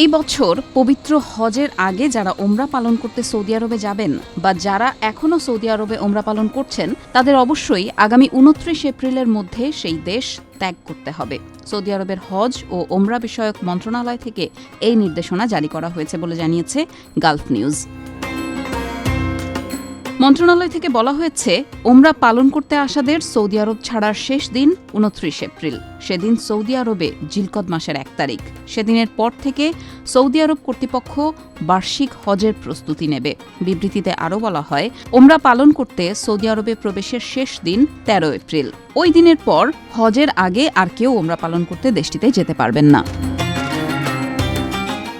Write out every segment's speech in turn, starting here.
এই বছর পবিত্র হজের আগে যারা ওমরা পালন করতে সৌদি আরবে যাবেন বা যারা এখনও সৌদি আরবে ওমরা পালন করছেন তাদের অবশ্যই আগামী ২৯ এপ্রিলের মধ্যে সেই দেশ ত্যাগ করতে হবে। সৌদি আরবের হজ ও ওমরা বিষয়ক মন্ত্রণালয় থেকে এই নির্দেশনা জারি করা হয়েছে বলে জানিয়েছে গালফ নিউজ। মন্ত্রণালয় থেকে বলা হয়েছে, ওমরা পালন করতে আসাদের সৌদি আরব ছাড়ার শেষ দিন ২৯ এপ্রিল। সেদিন সৌদি আরবে জিলকদ মাসের ১ তারিখ। সেদিনের পর থেকে সৌদি আরব কর্তৃপক্ষ বার্ষিক হজের প্রস্তুতি নেবে। বিবৃতিতে আরও বলা হয়, ওমরা পালন করতে সৌদি আরবে প্রবেশের শেষ দিন ১৩ এপ্রিল। ওই দিনের পর হজের আগে আর কেউ ওমরা পালন করতে দেশটিতে যেতে পারবেন না।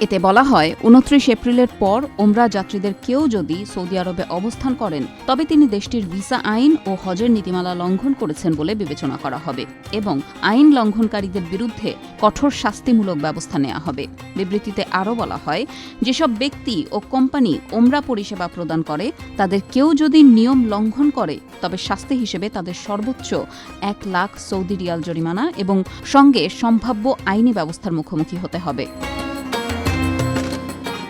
এতে বলা হয়, ২৯ এপ্রিলের পর ওমরা যাত্রীদের কেউ যদি সৌদি আরবে অবস্থান করেন তবে তিনি দেশটির ভিসা আইন ও হজের নীতিমালা লঙ্ঘন করেছেন বলে বিবেচনা করা হবে এবং আইন লঙ্ঘনকারীদের বিরুদ্ধে কঠোর শাস্তিমূলক ব্যবস্থা নেওয়া হবে। বিবৃতিতে আরও বলা হয়, যেসব ব্যক্তি ও কোম্পানি ওমরা পরিষেবা প্রদান করে তাদের কেউ যদি নিয়ম লঙ্ঘন করে তবে শাস্তি হিসেবে তাদের সর্বোচ্চ ১ লাখ সৌদি রিয়াল জরিমানা এবং সঙ্গে সম্ভাব্য আইনি ব্যবস্থার মুখোমুখি হতে হবে।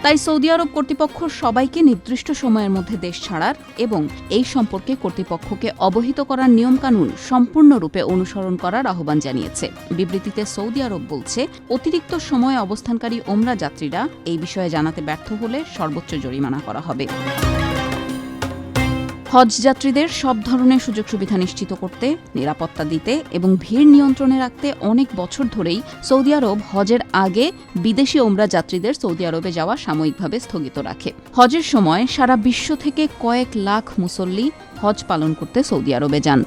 তাই সৌদি আরব কর্তৃপক্ষ সবাইকে নির্দিষ্ট সময়ের মধ্যে দেশ ছাড়ার এবং এই সম্পর্কে কর্তৃপক্ষকে অবহিত করার নিয়মকানুন সম্পূর্ণরূপে অনুসরণ করার আহ্বান জানিয়েছে। বিবৃতিতে সৌদি আরব বলছে, অতিরিক্ত সময়ে অবস্থানকারী ওমরা যাত্রীরা এই বিষয়ে জানাতে ব্যর্থ হলে সর্বোচ্চ জরিমানা করা হবে। হজ যাত্রীদের সব ধরনের সুযোগ সুবিধা নিশ্চিত করতে, নিরাপত্তা দিতে এবং ভিড় নিয়ন্ত্রণে রাখতে অনেক বছর ধরেই সৌদি আরব হজের আগে বিদেশি ওমরা যাত্রীদের সৌদি আরবে যাওয়া সাময়িকভাবে স্থগিত রাখে। হজের সময় সারা বিশ্ব থেকে কয়েক লাখ মুসল্লি হজ পালন করতে সৌদি আরবে যান।